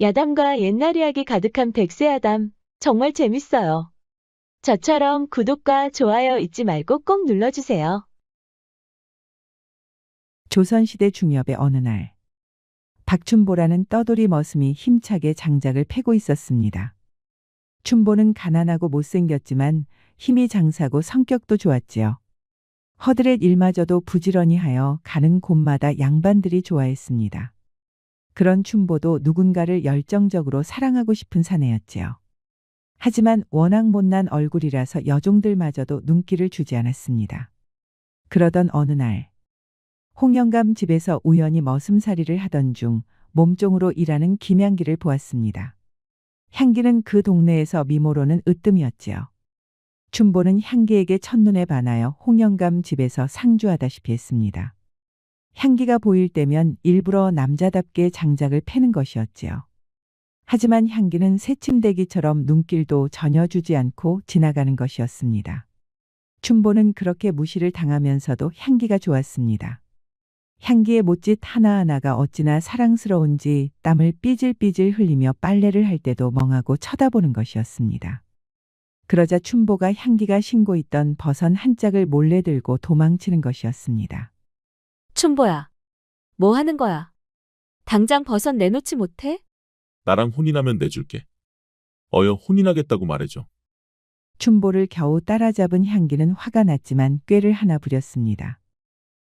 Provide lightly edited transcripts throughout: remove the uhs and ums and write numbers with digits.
야담과 옛날 이야기 가득한 백세야담. 정말 재밌어요. 저처럼 구독과 좋아요 잊지 말고 꼭 눌러주세요. 조선시대 중엽의 어느 날, 박춘보라는 떠돌이 머슴이 힘차게 장작을 패고 있었습니다. 춘보는 가난하고 못생겼지만 힘이 장사고 성격도 좋았지요. 허드렛 일마저도 부지런히 하여 가는 곳마다 양반들이 좋아했습니다. 그런 춘보도 누군가를 열정적으로 사랑하고 싶은 사내였지요. 하지만 워낙 못난 얼굴이라서 여종들마저도 눈길을 주지 않았습니다. 그러던 어느 날, 홍영감 집에서 우연히 머슴살이를 하던 중 몸종으로 일하는 김향기를 보았습니다. 향기는 그 동네에서 미모로는 으뜸이었지요. 춘보는 향기에게 첫눈에 반하여 홍영감 집에서 상주하다시피 했습니다. 향기가 보일 때면 일부러 남자답게 장작을 패는 것이었지요. 하지만 향기는 새침대기처럼 눈길도 전혀 주지 않고 지나가는 것이었습니다. 춘보는 그렇게 무시를 당하면서도 향기가 좋았습니다. 향기의 못짓 하나하나가 어찌나 사랑스러운지 땀을 삐질삐질 흘리며 빨래를 할 때도 멍하고 쳐다보는 것이었습니다. 그러자 춘보가 향기가 신고 있던 버선 한 짝을 몰래 들고 도망치는 것이었습니다. 춘보야, 뭐 하는 거야? 당장 버선 내놓지 못해? 나랑 혼인하면 내줄게. 어여 혼인하겠다고 말해줘. 춘보를 겨우 따라잡은 향기는 화가 났지만 꾀를 하나 부렸습니다.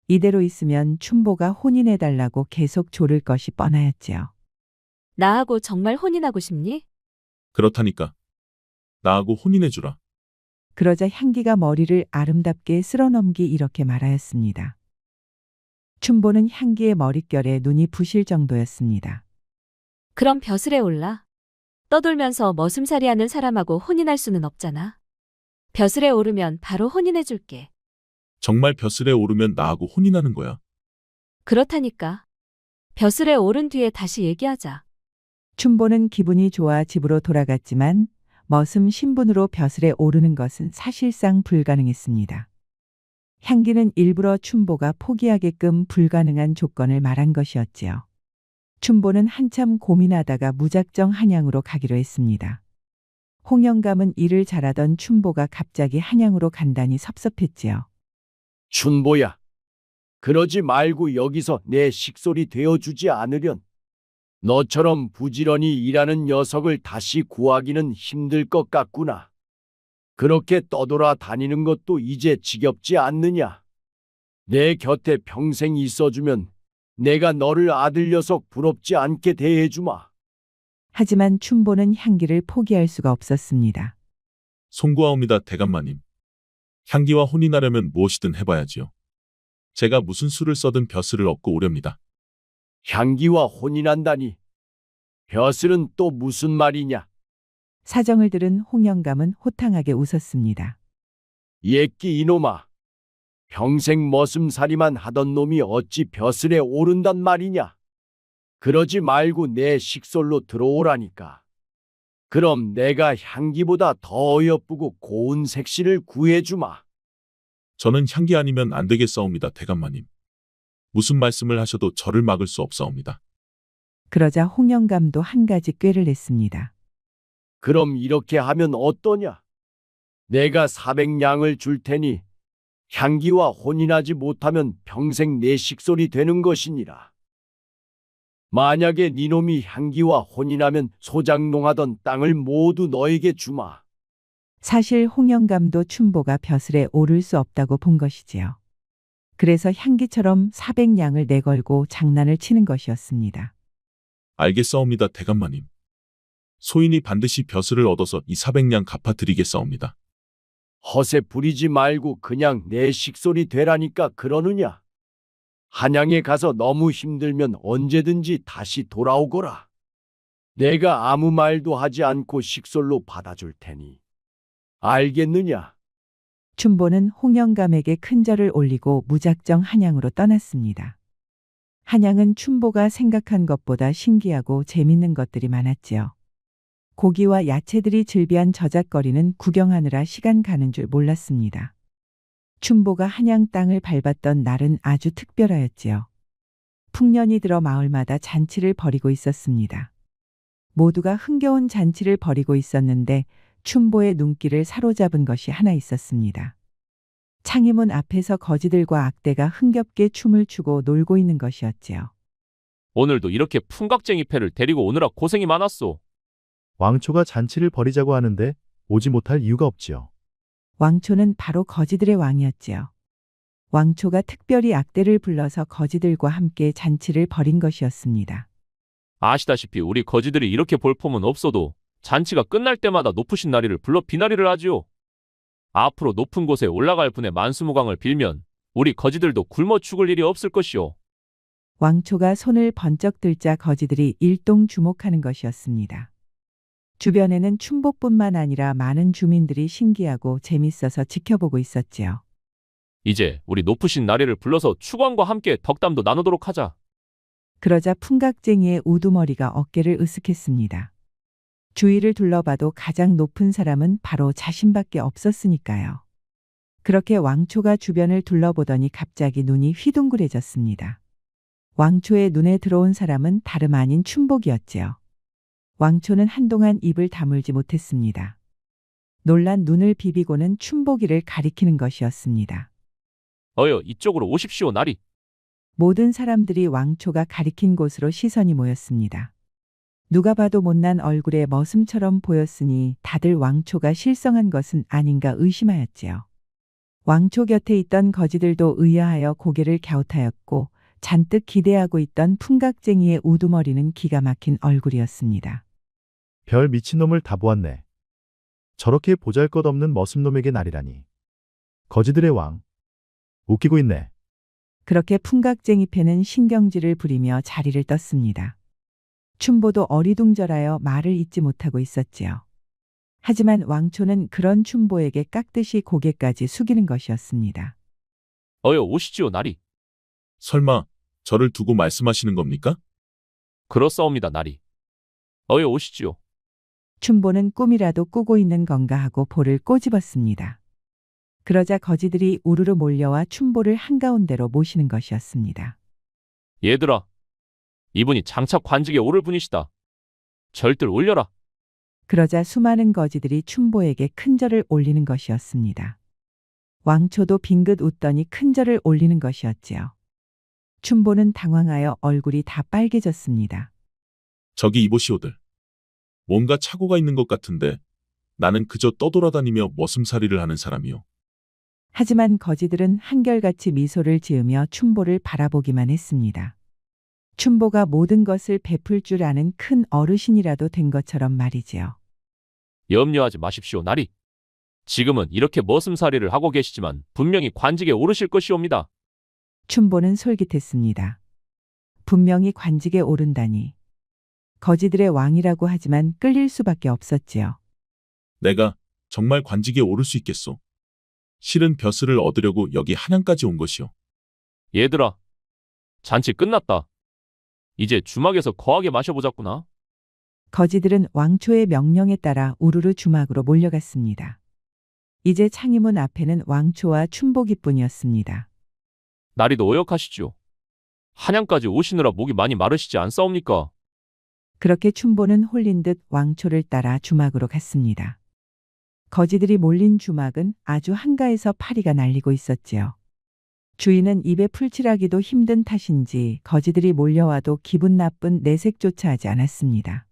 이대로 있으면 춘보가 혼인해달라고 계속 조를 것이 뻔하였지요. 나하고 정말 혼인하고 싶니? 그렇다니까. 나하고 혼인해주라. 그러자 향기가 머리를 아름답게 쓸어넘기 이렇게 말하였습니다. 춘보는 향기의 머릿결에 눈이 부실 정도였습니다. 그럼 벼슬에 올라. 떠돌면서 머슴살이하는 사람하고 혼인할 수는 없잖아. 벼슬에 오르면 바로 혼인해줄게. 정말 벼슬에 오르면 나하고 혼인하는 거야. 그렇다니까. 벼슬에 오른 뒤에 다시 얘기하자. 춘보는 기분이 좋아 집으로 돌아갔지만 머슴 신분으로 벼슬에 오르는 것은 사실상 불가능했습니다. 향기는 일부러 춘보가 포기하게끔 불가능한 조건을 말한 것이었지요. 춘보는 한참 고민하다가 무작정 한양으로 가기로 했습니다. 홍영감은 일을 잘하던 춘보가 갑자기 한양으로 간다니 섭섭했지요. 춘보야, 그러지 말고 여기서 내 식솔이 되어주지 않으련 너처럼 부지런히 일하는 녀석을 다시 구하기는 힘들 것 같구나. 그렇게 떠돌아 다니는 것도 이제 지겹지 않느냐. 내 곁에 평생 있어주면 내가 너를 아들 녀석 부럽지 않게 대해주마. 하지만 춘보는 향기를 포기할 수가 없었습니다. 송구하옵니다, 대감마님. 향기와 혼인하려면 무엇이든 해봐야지요. 제가 무슨 수를 써든 벼슬을 얻고 오렵니다. 향기와 혼인한다니. 벼슬은 또 무슨 말이냐. 사정을 들은 홍영감은 호탕하게 웃었습니다. 예끼 이놈아. 평생 머슴살이만 하던 놈이 어찌 벼슬에 오른단 말이냐. 그러지 말고 내 식솔로 들어오라니까. 그럼 내가 향기보다 더 어여쁘고 고운 색시를 구해주마. 저는 향기 아니면 안 되겠사옵니다, 대감마님. 무슨 말씀을 하셔도 저를 막을 수 없사옵니다. 그러자 홍영감도 한 가지 꾀를 냈습니다. 그럼 이렇게 하면 어떠냐? 내가 400냥을 줄 테니 향기와 혼인하지 못하면 평생 내 식솔이 되는 것이니라. 만약에 니놈이 향기와 혼인하면 소장농하던 땅을 모두 너에게 주마. 사실 홍영감도 춘보가 벼슬에 오를 수 없다고 본 것이지요. 그래서 향기처럼 400냥을 내걸고 장난을 치는 것이었습니다. 알겠사옵니다, 대감마님. 소인이 반드시 벼슬을 얻어서 이 400냥 갚아드리겠사옵니다. 허세 부리지 말고 그냥 내 식솔이 되라니까 그러느냐? 한양에 가서 너무 힘들면 언제든지 다시 돌아오거라. 내가 아무 말도 하지 않고 식솔로 받아줄 테니. 알겠느냐? 춘보는 홍영감에게 큰 절을 올리고 무작정 한양으로 떠났습니다. 한양은 춘보가 생각한 것보다 신기하고 재밌는 것들이 많았지요. 고기와 야채들이 즐비한 저작거리는 구경하느라 시간 가는 줄 몰랐습니다. 춘보가 한양 땅을 밟았던 날은 아주 특별하였지요. 풍년이 들어 마을마다 잔치를 벌이고 있었습니다. 모두가 흥겨운 잔치를 벌이고 있었는데 춘보의 눈길을 사로잡은 것이 하나 있었습니다. 창의문 앞에서 거지들과 악대가 흥겹게 춤을 추고 놀고 있는 것이었지요. 오늘도 이렇게 풍각쟁이 패를 데리고 오느라 고생이 많았소. 왕초가 잔치를 벌이자고 하는데 오지 못할 이유가 없지요. 왕초는 바로 거지들의 왕이었지요. 왕초가 특별히 악대를 불러서 거지들과 함께 잔치를 벌인 것이었습니다. 아시다시피 우리 거지들이 이렇게 볼품은 없어도 잔치가 끝날 때마다 높으신 나리를 불러 비나리를 하지요. 앞으로 높은 곳에 올라갈 분의 만수무강을 빌면 우리 거지들도 굶어 죽을 일이 없을 것이오. 왕초가 손을 번쩍 들자 거지들이 일동 주목하는 것이었습니다. 주변에는 춘복뿐만 아니라 많은 주민들이 신기하고 재밌어서 지켜보고 있었지요. 이제 우리 높으신 나리를 불러서 축왕과 함께 덕담도 나누도록 하자. 그러자 풍각쟁이의 우두머리가 어깨를 으쓱했습니다. 주위를 둘러봐도 가장 높은 사람은 바로 자신밖에 없었으니까요. 그렇게 왕초가 주변을 둘러보더니 갑자기 눈이 휘둥그레졌습니다. 왕초의 눈에 들어온 사람은 다름 아닌 춘복이었지요. 왕초는 한동안 입을 다물지 못했습니다. 놀란 눈을 비비고는 춘복이를 가리키는 것이었습니다. 어여 이쪽으로 오십시오 나리. 모든 사람들이 왕초가 가리킨 곳으로 시선이 모였습니다. 누가 봐도 못난 얼굴에 머슴처럼 보였으니 다들 왕초가 실성한 것은 아닌가 의심하였지요. 왕초 곁에 있던 거지들도 의아하여 고개를 갸웃하였고 잔뜩 기대하고 있던 풍각쟁이의 우두머리는 기가 막힌 얼굴이었습니다. 별 미친놈을 다 보았네. 저렇게 보잘것없는 머슴놈에게 날이라니. 거지들의 왕. 웃기고 있네. 그렇게 풍각쟁이 패는 신경질을 부리며 자리를 떴습니다. 춘보도 어리둥절하여 말을 잇지 못하고 있었지요. 하지만 왕초는 그런 춘보에게 깍듯이 고개까지 숙이는 것이었습니다. 어여 오시지요 나리. 설마 저를 두고 말씀하시는 겁니까? 그렇사옵니다 나리. 어여 오시지요. 춘보는 꿈이라도 꾸고 있는 건가 하고 볼을 꼬집었습니다. 그러자 거지들이 우르르 몰려와 춘보를 한가운데로 모시는 것이었습니다. 얘들아. 이분이 장차 관직에 오를 분이시다. 절들 올려라. 그러자 수많은 거지들이 춘보에게 큰절을 올리는 것이었습니다. 왕초도 빙긋 웃더니 큰절을 올리는 것이었지요. 춘보는 당황하여 얼굴이 다 빨개졌습니다. 저기 이보시오들. 뭔가 착오가 있는 것 같은데 나는 그저 떠돌아다니며 머슴살이를 하는 사람이요. 하지만 거지들은 한결같이 미소를 지으며 춘보를 바라보기만 했습니다. 춘보가 모든 것을 베풀 줄 아는 큰 어르신이라도 된 것처럼 말이지요. 염려하지 마십시오 나리. 지금은 이렇게 머슴살이를 하고 계시지만 분명히 관직에 오르실 것이옵니다. 춘보는 솔깃했습니다. 분명히 관직에 오른다니. 거지들의 왕이라고 하지만 끌릴 수밖에 없었지요. 내가 정말 관직에 오를 수 있겠소. 실은 벼슬을 얻으려고 여기 한양까지 온 것이요. 얘들아. 잔치 끝났다. 이제 주막에서 거하게 마셔보자꾸나. 거지들은 왕초의 명령에 따라 우르르 주막으로 몰려갔습니다. 이제 창의문 앞에는 왕초와 춘보기뿐이었습니다. 나리도 어역하시지요. 한양까지 오시느라 목이 많이 마르시지 않사옵니까? 그렇게 춘보는 홀린 듯 왕초를 따라 주막으로 갔습니다. 거지들이 몰린 주막은 아주 한가해서 파리가 날리고 있었지요. 주인은 입에 풀칠하기도 힘든 탓인지 거지들이 몰려와도 기분 나쁜 내색조차 하지 않았습니다.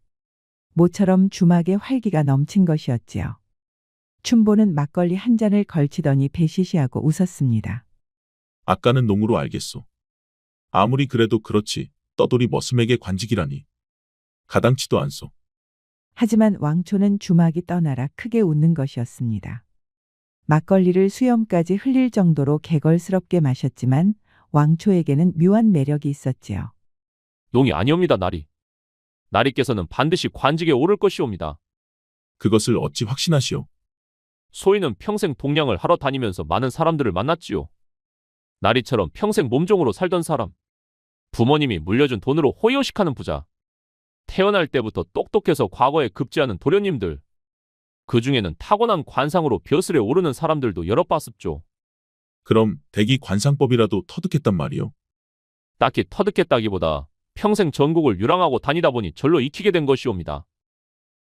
모처럼 주막에 활기가 넘친 것이었지요. 춘보는 막걸리 한 잔을 걸치더니 배시시하고 웃었습니다. 아까는 농으로 알겠소. 아무리 그래도 그렇지 떠돌이 머슴에게 관직이라니. 가당치도 않소. 하지만 왕초는 주막이 떠나라 크게 웃는 것이었습니다. 막걸리를 수염까지 흘릴 정도로 개걸스럽게 마셨지만 왕초에게는 묘한 매력이 있었지요. 농이 아니옵니다 나리. 나리께서는 반드시 관직에 오를 것이옵니다. 그것을 어찌 확신하시오. 소인은 평생 동량을 하러 다니면서 많은 사람들을 만났지요. 나리처럼 평생 몸종으로 살던 사람. 부모님이 물려준 돈으로 호의호식하는 부자. 태어날 때부터 똑똑해서 과거에 급제하는 도련님들. 그 중에는 타고난 관상으로 벼슬에 오르는 사람들도 여러 봤습죠. 그럼 대기 관상법이라도 터득했단 말이오. 딱히 터득했다기보다 평생 전국을 유랑하고 다니다 보니 절로 익히게 된 것이옵니다.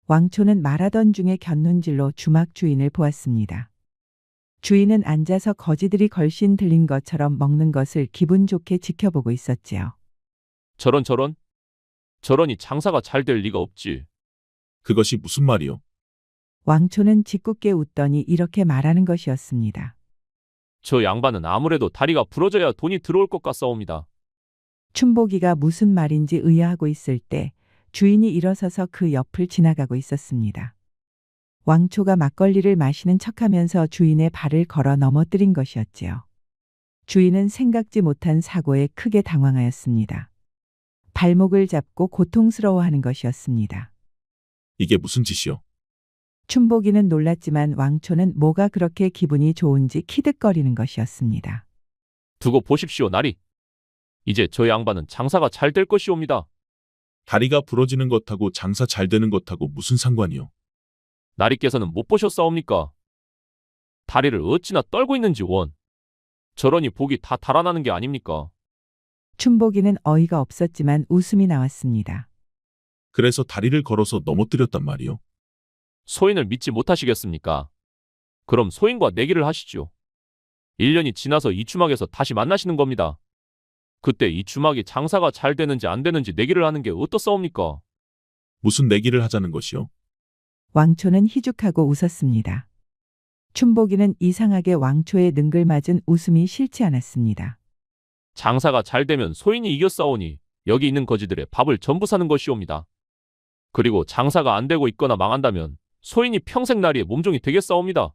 왕초는 말하던 중에 곁눈질로 주막 주인을 보았습니다. 주인은 앉아서 거지들이 걸씬 들린 것처럼 먹는 것을 기분 좋게 지켜보고 있었지요. 저러니 장사가 잘 될 리가 없지. 그것이 무슨 말이요? 왕초는 짓궂게 웃더니 이렇게 말하는 것이었습니다. 저 양반은 아무래도 다리가 부러져야 돈이 들어올 것 같사옵니다. 춘복이가 무슨 말인지 의아하고 있을 때 주인이 일어서서 그 옆을 지나가고 있었습니다. 왕초가 막걸리를 마시는 척하면서 주인의 발을 걸어 넘어뜨린 것이었지요. 주인은 생각지 못한 사고에 크게 당황하였습니다. 발목을 잡고 고통스러워하는 것이었습니다. 이게 무슨 짓이요? 춘복이는 놀랐지만 왕초는 뭐가 그렇게 기분이 좋은지 키득거리는 것이었습니다. 두고 보십시오, 나리. 이제 저 양반은 장사가 잘 될 것이옵니다. 다리가 부러지는 것하고 장사 잘 되는 것하고 무슨 상관이요? 나리께서는 못 보셨사옵니까? 다리를 어찌나 떨고 있는지 원. 저러니 복이 다 달아나는 게 아닙니까? 춘복이는 어이가 없었지만 웃음이 나왔습니다. 그래서 다리를 걸어서 넘어뜨렸단 말이요? 소인을 믿지 못하시겠습니까? 그럼 소인과 내기를 하시죠. 1년이 지나서 이 주막에서 다시 만나시는 겁니다. 그때 이 주막이 장사가 잘 되는지 안 되는지 내기를 하는 게 어떻사옵니까? 무슨 내기를 하자는 것이요? 왕초는 희죽하고 웃었습니다. 춘복이는 이상하게 왕초의 능글맞은 웃음이 싫지 않았습니다. 장사가 잘 되면 소인이 이겼사오니 여기 있는 거지들의 밥을 전부 사는 것이옵니다. 그리고 장사가 안 되고 있거나 망한다면 소인이 평생 나리의 몸종이 되겠사옵니다.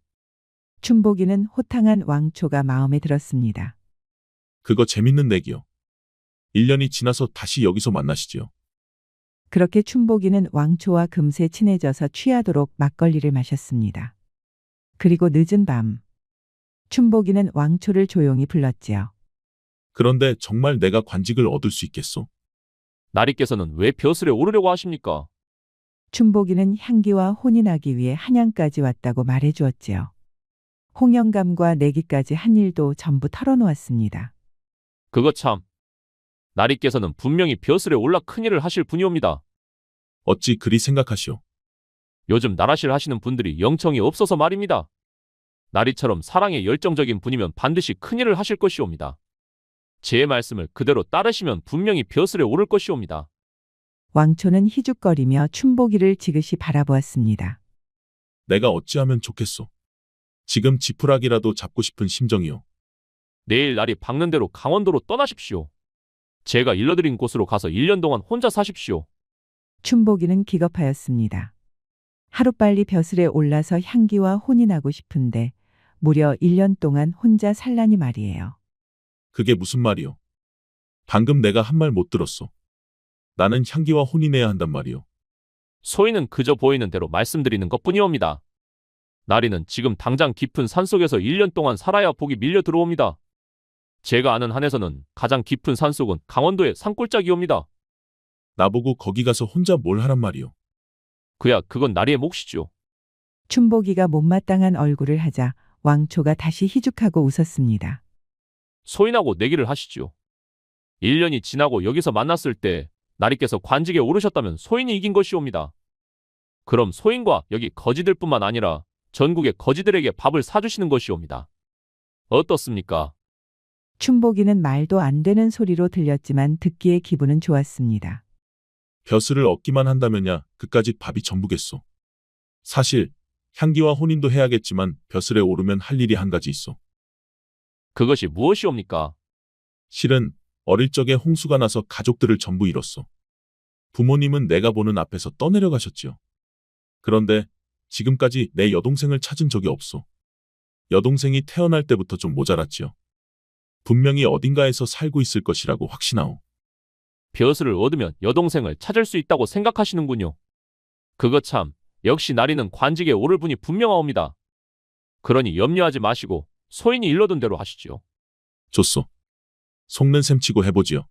춘복이는 호탕한 왕초가 마음에 들었습니다. 그거 재밌는 내기요. 1년이 지나서 다시 여기서 만나시지요. 그렇게 춘복이는 왕초와 금세 친해져서 취하도록 막걸리를 마셨습니다. 그리고 늦은 밤, 춘복이는 왕초를 조용히 불렀지요. 그런데 정말 내가 관직을 얻을 수 있겠소? 나리께서는 왜 벼슬에 오르려고 하십니까? 춘복이는 향기와 혼이 나기 위해 한양까지 왔다고 말해 주었지요. 홍영감과 내기까지 한 일도 전부 털어놓았습니다. 그거 참. 나리께서는 분명히 벼슬에 올라 큰일을 하실 분이옵니다. 어찌 그리 생각하시오? 요즘 나라실 하시는 분들이 영청이 없어서 말입니다. 나리처럼 사랑에 열정적인 분이면 반드시 큰일을 하실 것이옵니다. 제 말씀을 그대로 따르시면 분명히 벼슬에 오를 것이옵니다. 왕초는 희죽거리며 춘복이를 지그시 바라보았습니다. 내가 어찌하면 좋겠소? 지금 지푸라기라도 잡고 싶은 심정이요. 내일 날이 밝는 대로 강원도로 떠나십시오. 제가 일러드린 곳으로 가서 1년 동안 혼자 사십시오. 춘복이는 기겁하였습니다. 하루빨리 벼슬에 올라서 향기와 혼이 나고 싶은데 무려 1년 동안 혼자 살라니 말이에요. 그게 무슨 말이요? 방금 내가 한 말 못 들었소. 나는 향기와 혼이 내야 한단 말이요. 소인은 그저 보이는 대로 말씀드리는 것뿐이옵니다. 나리는 지금 당장 깊은 산속에서 1년 동안 살아야 복이 밀려 들어옵니다. 제가 아는 한에서는 가장 깊은 산속은 강원도의 산골짜기옵니다. 나보고 거기 가서 혼자 뭘 하란 말이요. 그야 그건 나리의 몫이죠. 춘복이가 못마땅한 얼굴을 하자 왕초가 다시 희죽하고 웃었습니다. 소인하고 내기를 하시죠. 1년이 지나고 여기서 만났을 때 나리께서 관직에 오르셨다면 소인이 이긴 것이옵니다. 그럼 소인과 여기 거지들뿐만 아니라 전국의 거지들에게 밥을 사주시는 것이옵니다. 어떻습니까? 춘복이는 말도 안 되는 소리로 들렸지만 듣기에 기분은 좋았습니다. 벼슬을 얻기만 한다면야 그까짓 밥이 전부겠소. 사실 향기와 혼인도 해야겠지만 벼슬에 오르면 할 일이 한 가지 있어. 그것이 무엇이옵니까? 실은 어릴 적에 홍수가 나서 가족들을 전부 잃었어. 부모님은 내가 보는 앞에서 떠내려가셨지요. 그런데 지금까지 내 여동생을 찾은 적이 없어. 여동생이 태어날 때부터 좀 모자랐지요. 분명히 어딘가에서 살고 있을 것이라고 확신하오. 벼슬을 얻으면 여동생을 찾을 수 있다고 생각하시는군요. 그거 참, 역시 나리는 관직에 오를 분이 분명하옵니다. 그러니 염려하지 마시고 소인이 일러둔 대로 하시지요. 좋소. 속는 셈치고 해보지요.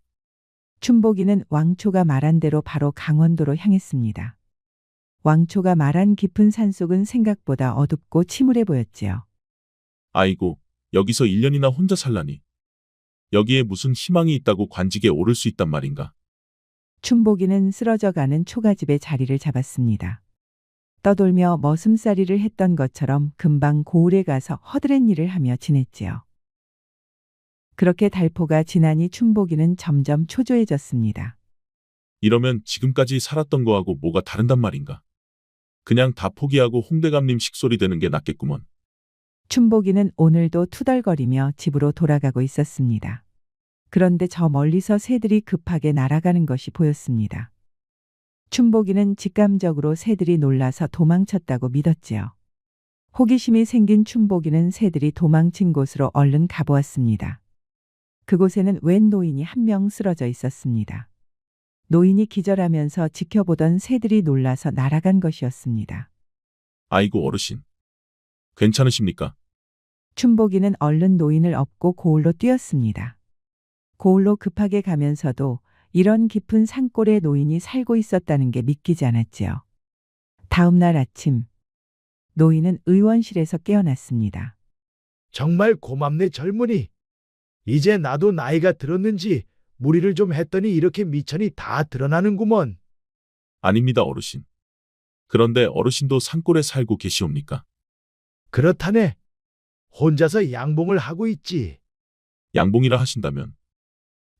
춘복이는 왕초가 말한 대로 바로 강원도로 향했습니다. 왕초가 말한 깊은 산속은 생각보다 어둡고 침울해 보였지요. 아이고, 여기서 1년이나 혼자 살라니. 여기에 무슨 희망이 있다고 관직에 오를 수 있단 말인가. 춘복이는 쓰러져가는 초가집에 자리를 잡았습니다. 떠돌며 머슴살이를 했던 것처럼 금방 고을에 가서 허드렛 일을 하며 지냈지요. 그렇게 달포가 지나니 춘복이는 점점 초조해졌습니다. 이러면 지금까지 살았던 거하고 뭐가 다른단 말인가? 그냥 다 포기하고 홍대감님 식솔이 되는 게 낫겠구먼. 춘복이는 오늘도 투덜거리며 집으로 돌아가고 있었습니다. 그런데 저 멀리서 새들이 급하게 날아가는 것이 보였습니다. 춘복이는 직감적으로 새들이 놀라서 도망쳤다고 믿었지요. 호기심이 생긴 춘복이는 새들이 도망친 곳으로 얼른 가보았습니다. 그곳에는 웬 노인이 한 명 쓰러져 있었습니다. 노인이 기절하면서 지켜보던 새들이 놀라서 날아간 것이었습니다. 아이고 어르신. 괜찮으십니까? 춘복이는 얼른 노인을 업고 고을로 뛰었습니다. 고을로 급하게 가면서도 이런 깊은 산골에 노인이 살고 있었다는 게 믿기지 않았지요. 다음 날 아침, 노인은 의원실에서 깨어났습니다. 정말 고맙네 젊은이. 이제 나도 나이가 들었는지 무리를 좀 했더니 이렇게 미천이 다 드러나는구먼. 아닙니다 어르신. 그런데 어르신도 산골에 살고 계시옵니까? 그렇다네. 혼자서 양봉을 하고 있지. 양봉이라 하신다면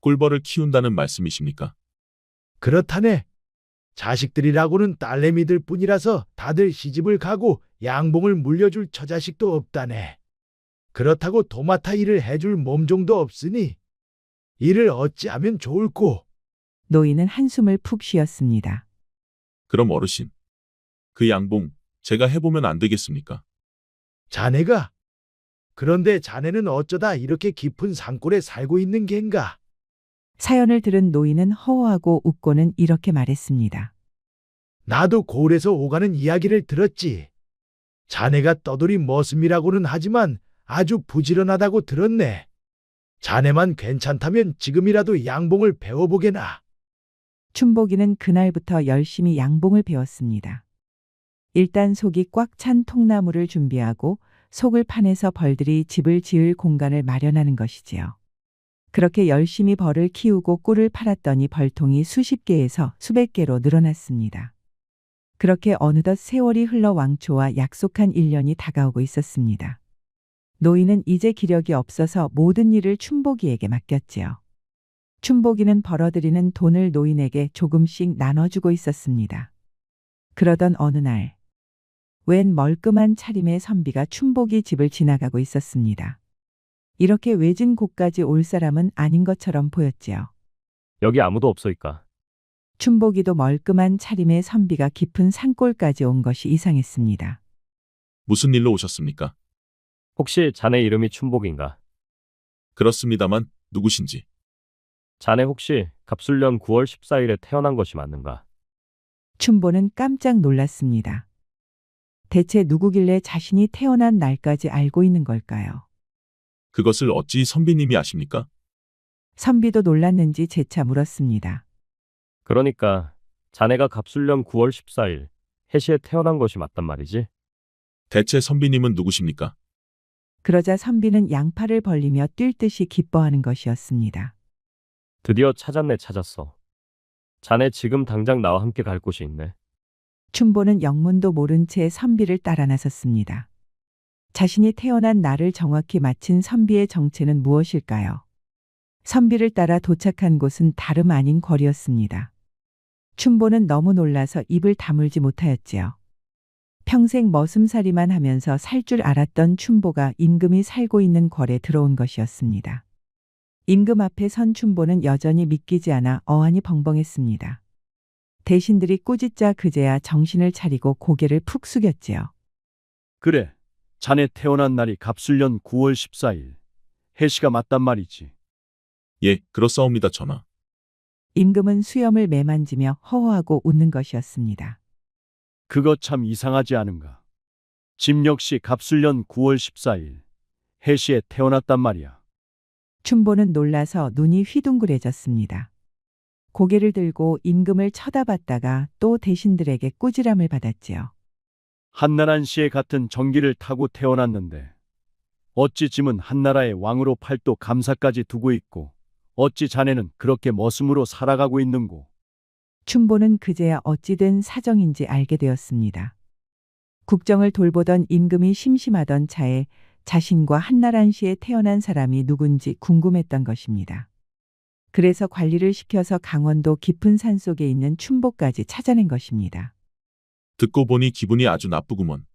꿀벌을 키운다는 말씀이십니까? 그렇다네. 자식들이라고는 딸내미들 뿐이라서 다들 시집을 가고 양봉을 물려줄 처자식도 없다네. 그렇다고 도맡아 일을 해줄 몸종도 없으니 일을 어찌하면 좋을꼬. 노인은 한숨을 푹 쉬었습니다. 그럼 어르신. 그 양봉 제가 해보면 안 되겠습니까? 자네가? 그런데 자네는 어쩌다 이렇게 깊은 산골에 살고 있는 겐가? 사연을 들은 노인은 허허하고 웃고는 이렇게 말했습니다. 나도 고을에서 오가는 이야기를 들었지. 자네가 떠돌이 머슴이라고는 하지만 아주 부지런하다고 들었네. 자네만 괜찮다면 지금이라도 양봉을 배워보게나. 춘복이는 그날부터 열심히 양봉을 배웠습니다. 일단 속이 꽉 찬 통나무를 준비하고 속을 파내서 벌들이 집을 지을 공간을 마련하는 것이지요. 그렇게 열심히 벌을 키우고 꿀을 팔았더니 벌통이 수십 개에서 수백 개로 늘어났습니다. 그렇게 어느덧 세월이 흘러 왕초와 약속한 1년이 다가오고 있었습니다. 노인은 이제 기력이 없어서 모든 일을 춘복이에게 맡겼지요. 춘복이는 벌어들이는 돈을 노인에게 조금씩 나눠주고 있었습니다. 그러던 어느 날, 웬 멀끔한 차림의 선비가 춘복이 집을 지나가고 있었습니다. 이렇게 외진 곳까지 올 사람은 아닌 것처럼 보였지요. 여기 아무도 없소이까? 춘복이도 멀끔한 차림의 선비가 깊은 산골까지 온 것이 이상했습니다. 무슨 일로 오셨습니까? 혹시 자네 이름이 춘복인가? 그렇습니다만 누구신지. 자네 혹시 갑술년 9월 14일에 태어난 것이 맞는가? 춘보는 깜짝 놀랐습니다. 대체 누구길래 자신이 태어난 날까지 알고 있는 걸까요? 그것을 어찌 선비님이 아십니까? 선비도 놀랐는지 재차 물었습니다. 그러니까 자네가 갑술년 9월 14일 해시에 태어난 것이 맞단 말이지? 대체 선비님은 누구십니까? 그러자 선비는 양팔을 벌리며 뛸 듯이 기뻐하는 것이었습니다. 드디어 찾았네 찾았어. 자네 지금 당장 나와 함께 갈 곳이 있네. 춘보는 영문도 모른 채 선비를 따라 나섰습니다. 자신이 태어난 날을 정확히 맞힌 선비의 정체는 무엇일까요? 선비를 따라 도착한 곳은 다름 아닌 거리였습니다. 춘보는 너무 놀라서 입을 다물지 못하였지요. 평생 머슴살이만 하면서 살 줄 알았던 춘보가 임금이 살고 있는 궐에 들어온 것이었습니다. 임금 앞에 선 춘보는 여전히 믿기지 않아 어안이 벙벙했습니다. 대신들이 꾸짖자 그제야 정신을 차리고 고개를 푹 숙였지요. 그래, 자네 태어난 날이 갑술년 9월 14일. 해시가 맞단 말이지. 예, 그렇사옵니다 전하. 임금은 수염을 매만지며 허허하고 웃는 것이었습니다. 그거 참 이상하지 않은가? 집 역시 갑술년 9월 14일. 해시에 태어났단 말이야. 춘보는 놀라서 눈이 휘둥그레졌습니다. 고개를 들고 임금을 쳐다봤다가 또 대신들에게 꾸지람을 받았지요. 한나란 씨의 같은 정기를 타고 태어났는데 어찌 짐은 한나라의 왕으로 팔도 감사까지 두고 있고 어찌 자네는 그렇게 머슴으로 살아가고 있는고. 춘보는 그제야 어찌된 사정인지 알게 되었습니다. 국정을 돌보던 임금이 심심하던 차에 자신과 한나란 씨에 태어난 사람이 누군지 궁금했던 것입니다. 그래서 관리를 시켜서 강원도 깊은 산속에 있는 춘보까지 찾아낸 것입니다. 듣고 보니 기분이 아주 나쁘구먼.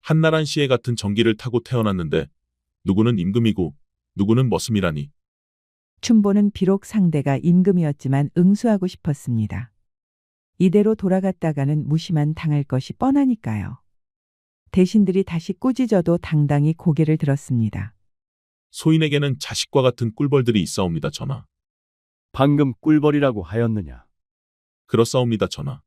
한나란 씨의 같은 전기를 타고 태어났는데 누구는 임금이고 누구는 머슴이라니. 춘보는 비록 상대가 임금이었지만 응수하고 싶었습니다. 이대로 돌아갔다가는 무시만 당할 것이 뻔하니까요. 대신들이 다시 꾸짖어도 당당히 고개를 들었습니다. 소인에게는 자식과 같은 꿀벌들이 있사옵니다, 전하. 방금 꿀벌이라고 하였느냐? 그렇사옵니다, 전하.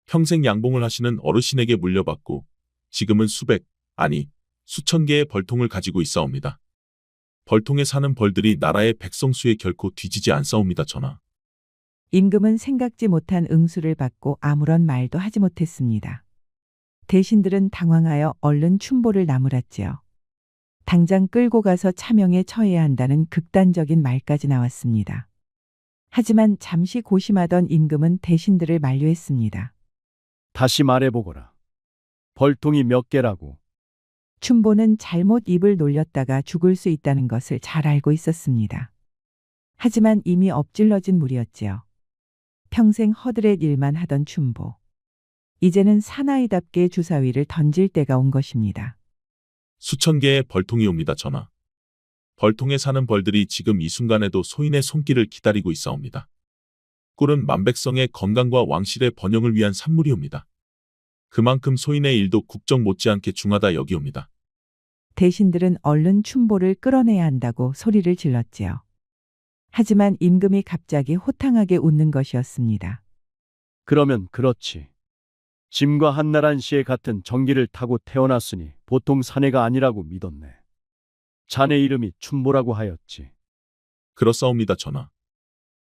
평생 양봉을 하시는 어르신에게 물려받고 지금은 수백, 아니 수천 개의 벌통을 가지고 있사옵니다. 벌통에 사는 벌들이 나라의 백성 수에 결코 뒤지지 않사옵니다, 전하. 임금은 생각지 못한 응수를 받고 아무런 말도 하지 못했습니다. 대신들은 당황하여 얼른 춘보를 나무랐지요. 당장 끌고 가서 차명에 처해야 한다는 극단적인 말까지 나왔습니다. 하지만 잠시 고심하던 임금은 대신들을 만류했습니다. 다시 말해보거라. 벌통이 몇 개라고? 춘보는 잘못 입을 놀렸다가 죽을 수 있다는 것을 잘 알고 있었습니다. 하지만 이미 엎질러진 물이었지요. 평생 허드렛 일만 하던 춘보. 이제는 사나이답게 주사위를 던질 때가 온 것입니다. 수천 개의 벌통이 옵니다, 전하. 벌통에 사는 벌들이 지금 이 순간에도 소인의 손길을 기다리고 있사옵니다. 꿀은 만백성의 건강과 왕실의 번영을 위한 산물이옵니다. 그만큼 소인의 일도 국정 못지않게 중하다 여기옵니다. 대신들은 얼른 춘보를 끌어내야 한다고 소리를 질렀지요. 하지만 임금이 갑자기 호탕하게 웃는 것이었습니다. 그러면 그렇지. 짐과 한나란 씨의 같은 전기를 타고 태어났으니 보통 사내가 아니라고 믿었네. 자네 이름이 춘보라고 하였지. 그렇사옵니다, 전하.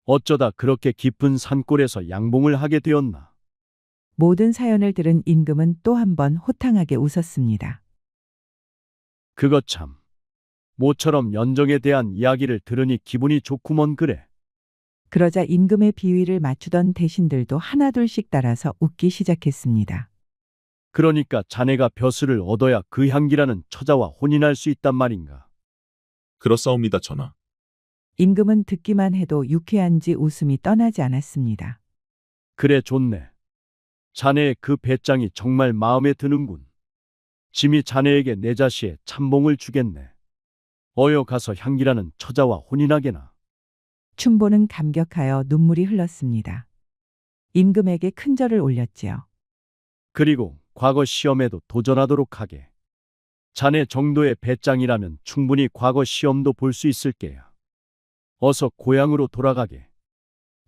어쩌다 그렇게 깊은 산골에서 양봉을 하게 되었나? 모든 사연을 들은 임금은 또 한 번 호탕하게 웃었습니다. 그것 참. 모처럼 연정에 대한 이야기를 들으니 기분이 좋구먼 그래. 그러자 임금의 비위를 맞추던 대신들도 하나둘씩 따라서 웃기 시작했습니다. 그러니까 자네가 벼슬을 얻어야 그 향기라는 처자와 혼인할 수 있단 말인가? 그렇사옵니다, 전하. 임금은 듣기만 해도 유쾌한지 웃음이 떠나지 않았습니다. 그래 좋네. 자네의 그 배짱이 정말 마음에 드는군. 짐이 자네에게 내 자시에 참봉을 주겠네. 어여 가서 향기라는 처자와 혼인하게나. 춘보는 감격하여 눈물이 흘렀습니다. 임금에게 큰절을 올렸지요. 그리고 과거 시험에도 도전하도록 하게. 자네 정도의 배짱이라면 충분히 과거 시험도 볼 수 있을 게야. 어서 고향으로 돌아가게.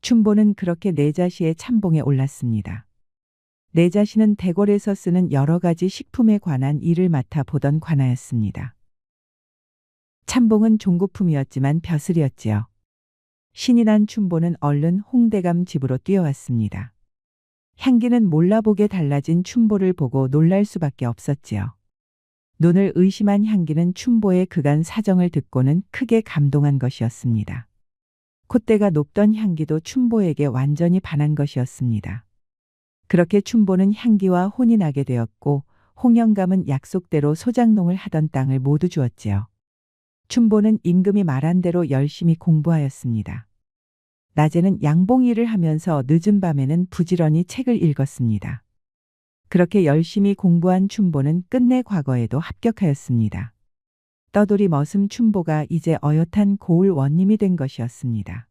춘보는 그렇게 내자시의 참봉에 올랐습니다. 내자시는 대궐에서 쓰는 여러 가지 식품에 관한 일을 맡아 보던 관하였습니다. 참봉은 종구품이었지만 벼슬이었지요. 신이 난 춘보는 얼른 홍대감 집으로 뛰어왔습니다. 향기는 몰라보게 달라진 춘보를 보고 놀랄 수밖에 없었지요. 눈을 의심한 향기는 춘보의 그간 사정을 듣고는 크게 감동한 것이었습니다. 콧대가 높던 향기도 춘보에게 완전히 반한 것이었습니다. 그렇게 춘보는 향기와 혼인하게 되었고 홍영감은 약속대로 소장농을 하던 땅을 모두 주었지요. 춘보는 임금이 말한 대로 열심히 공부하였습니다. 낮에는 양봉일을 하면서 늦은 밤에는 부지런히 책을 읽었습니다. 그렇게 열심히 공부한 춘보는 끝내 과거에도 합격하였습니다. 떠돌이 머슴 춘보가 이제 어엿한 고을 원님이 된 것이었습니다.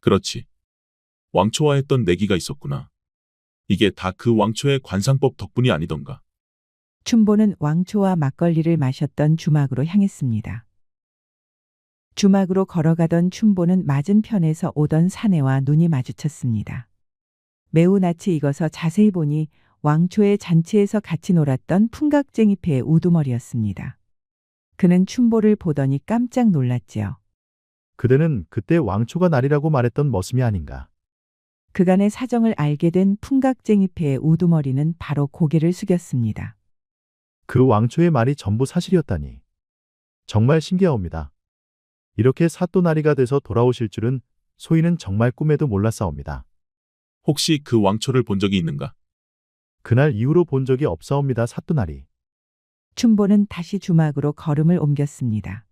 그렇지. 왕초와 했던 내기가 있었구나. 이게 다 그 왕초의 관상법 덕분이 아니던가. 춘보는 왕초와 막걸리를 마셨던 주막으로 향했습니다. 주막으로 걸어가던 춘보는 맞은편에서 오던 사내와 눈이 마주쳤습니다. 매우 낯이 익어서 자세히 보니 왕초의 잔치에서 같이 놀았던 풍각쟁이 폐의 우두머리였습니다. 그는 춘보를 보더니 깜짝 놀랐지요. 그대는 그때 왕초가 날이라고 말했던 머슴이 아닌가. 그간의 사정을 알게 된 풍각쟁이 폐의 우두머리는 바로 고개를 숙였습니다. 그 왕초의 말이 전부 사실이었다니. 정말 신기하옵니다. 이렇게 사또나리가 돼서 돌아오실 줄은 소인은 정말 꿈에도 몰랐사옵니다. 혹시 그 왕초를 본 적이 있는가? 그날 이후로 본 적이 없사옵니다. 사또나리. 춘보는 다시 주막으로 걸음을 옮겼습니다.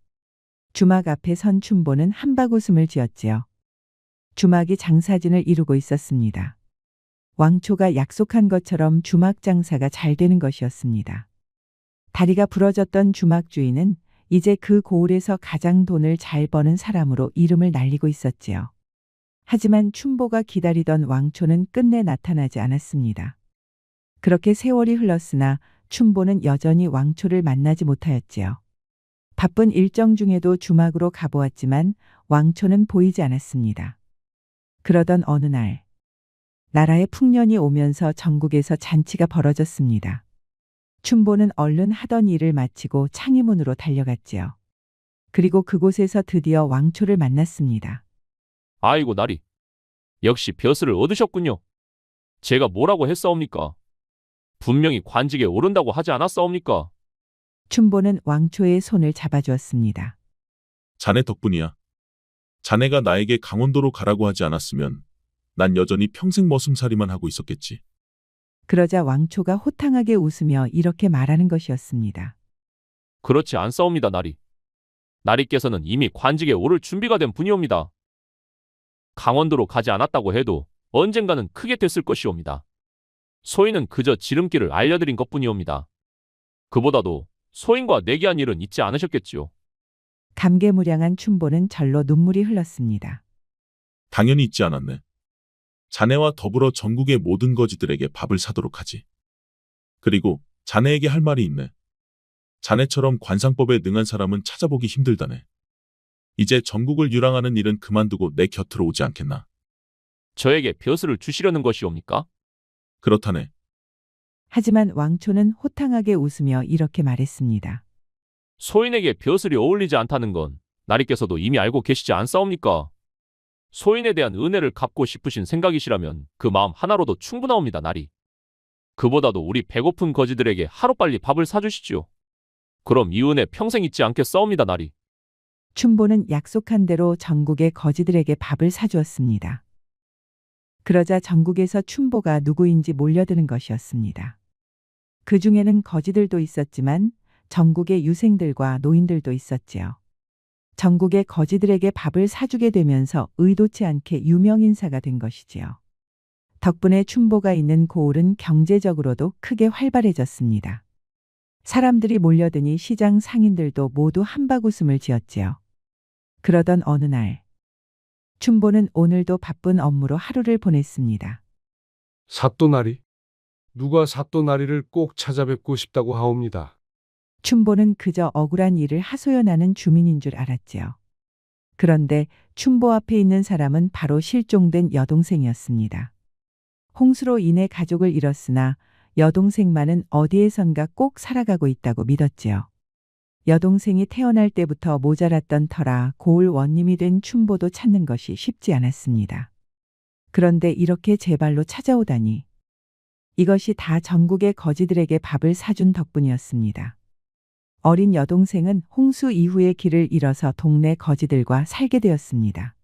주막 앞에 선 춘보는 한박 웃음을 지었지요. 주막이 장사진을 이루고 있었습니다. 왕초가 약속한 것처럼 주막 장사가 잘 되는 것이었습니다. 다리가 부러졌던 주막 주인은 이제 그 고을에서 가장 돈을 잘 버는 사람으로 이름을 날리고 있었지요. 하지만 춘보가 기다리던 왕초는 끝내 나타나지 않았습니다. 그렇게 세월이 흘렀으나 춘보는 여전히 왕초를 만나지 못하였지요. 바쁜 일정 중에도 주막으로 가보았지만 왕초는 보이지 않았습니다. 그러던 어느 날, 나라에 풍년이 오면서 전국에서 잔치가 벌어졌습니다. 춘보는 얼른 하던 일을 마치고 창의문으로 달려갔지요. 그리고 그곳에서 드디어 왕초를 만났습니다. 아이고 나리. 역시 벼슬을 얻으셨군요. 제가 뭐라고 했사옵니까? 분명히 관직에 오른다고 하지 않았사옵니까? 춘보는 왕초의 손을 잡아주었습니다. 자네 덕분이야. 자네가 나에게 강원도로 가라고 하지 않았으면 난 여전히 평생 머슴살이만 하고 있었겠지. 그러자 왕초가 호탕하게 웃으며 이렇게 말하는 것이었습니다. 그렇지 않사옵니다 나리. 나리께서는 이미 관직에 오를 준비가 된 분이옵니다. 강원도로 가지 않았다고 해도 언젠가는 크게 됐을 것이옵니다. 소인은 그저 지름길을 알려드린 것뿐이옵니다. 그보다도 소인과 내기한 일은 잊지 않으셨겠지요. 감개무량한 춘보는 절로 눈물이 흘렀습니다. 당연히 잊지 않았네. 자네와 더불어 전국의 모든 거지들에게 밥을 사도록 하지. 그리고 자네에게 할 말이 있네. 자네처럼 관상법에 능한 사람은 찾아보기 힘들다네. 이제 전국을 유랑하는 일은 그만두고 내 곁으로 오지 않겠나. 저에게 벼슬을 주시려는 것이옵니까? 그렇다네. 하지만 왕초는 호탕하게 웃으며 이렇게 말했습니다. 소인에게 벼슬이 어울리지 않다는 건 나리께서도 이미 알고 계시지 않사옵니까? 소인에 대한 은혜를 갚고 싶으신 생각이시라면 그 마음 하나로도 충분하옵니다, 나리. 그보다도 우리 배고픈 거지들에게 하루빨리 밥을 사주시지요. 그럼 이 은혜 평생 잊지 않겠사옵니다, 나리. 춘보는 약속한 대로 전국의 거지들에게 밥을 사주었습니다. 그러자 전국에서 춘보가 누구인지 몰려드는 것이었습니다. 그 중에는 거지들도 있었지만 전국의 유생들과 노인들도 있었지요. 전국의 거지들에게 밥을 사주게 되면서 의도치 않게 유명인사가 된 것이지요. 덕분에 춘보가 있는 고을은 경제적으로도 크게 활발해졌습니다. 사람들이 몰려드니 시장 상인들도 모두 한박웃음을 지었지요. 그러던 어느 날, 춘보는 오늘도 바쁜 업무로 하루를 보냈습니다. 사또나리? 누가 사또나리를 꼭 찾아뵙고 싶다고 하옵니다. 춘보는 그저 억울한 일을 하소연하는 주민인 줄 알았지요. 그런데 춘보 앞에 있는 사람은 바로 실종된 여동생이었습니다. 홍수로 인해 가족을 잃었으나 여동생만은 어디에선가 꼭 살아가고 있다고 믿었지요. 여동생이 태어날 때부터 모자랐던 터라 고을 원님이 된 춘보도 찾는 것이 쉽지 않았습니다. 그런데 이렇게 제 발로 찾아오다니. 이것이 다 전국의 거지들에게 밥을 사준 덕분이었습니다. 어린 여동생은 홍수 이후에 길을 잃어서 동네 거지들과 살게 되었습니다.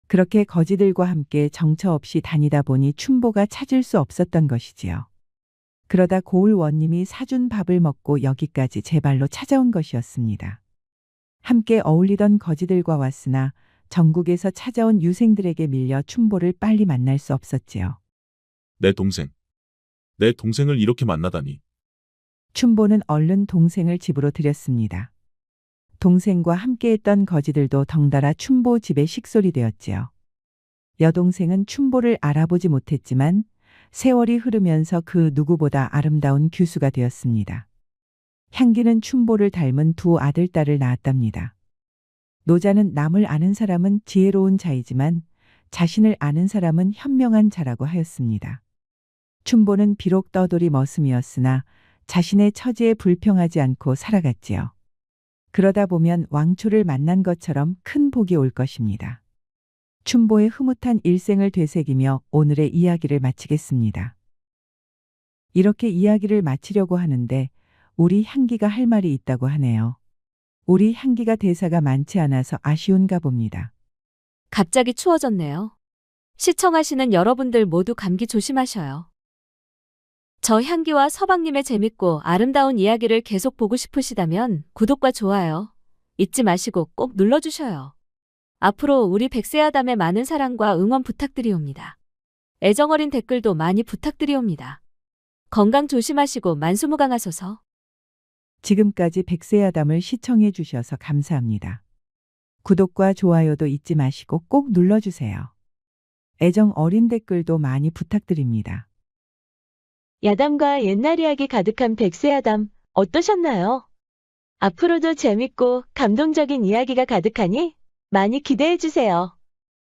그렇게 거지들과 함께 정처 없이 다니다 보니 춘보가 찾을 수 없었던 것이지요. 그러다 고을 원님이 사준 밥을 먹고 여기까지 제 발로 찾아온 것이었습니다. 함께 어울리던 거지들과 왔으나 전국에서 찾아온 유생들에게 밀려 춘보를 빨리 만날 수 없었지요. 내 동생. 내 동생을 이렇게 만나다니. 춘보는 얼른 동생을 집으로 들였습니다. 동생과 함께했던 거지들도 덩달아 춘보 집의 식솔이 되었지요. 여동생은 춘보를 알아보지 못했지만 세월이 흐르면서 그 누구보다 아름다운 규수가 되었습니다. 향기는 춘보를 닮은 두 아들, 딸을 낳았답니다. 노자는 남을 아는 사람은 지혜로운 자이지만 자신을 아는 사람은 현명한 자라고 하였습니다. 춘보는 비록 떠돌이 머슴이었으나 자신의 처지에 불평하지 않고 살아갔지요. 그러다 보면 왕초를 만난 것처럼 큰 복이 올 것입니다. 춘보의 흐뭇한 일생을 되새기며 오늘의 이야기를 마치겠습니다. 이렇게 이야기를 마치려고 하는데 우리 향기가 할 말이 있다고 하네요. 우리 향기가 대사가 많지 않아서 아쉬운가 봅니다. 갑자기 추워졌네요. 시청하시는 여러분들 모두 감기 조심하셔요. 저 향기와 서방님의 재밌고 아름다운 이야기를 계속 보고 싶으시다면 구독과 좋아요 잊지 마시고 꼭 눌러주셔요. 앞으로 우리 백세아담의 많은 사랑과 응원 부탁드리옵니다. 애정어린 댓글도 많이 부탁드리옵니다. 건강 조심하시고 만수무강하소서. 지금까지 백세야담을 시청해 주셔서 감사합니다. 구독과 좋아요도 잊지 마시고 꼭 눌러주세요. 애정 어린 댓글도 많이 부탁드립니다. 야담과 옛날 이야기 가득한 백세야담 어떠셨나요? 앞으로도 재밌고 감동적인 이야기가 가득하니 많이 기대해 주세요.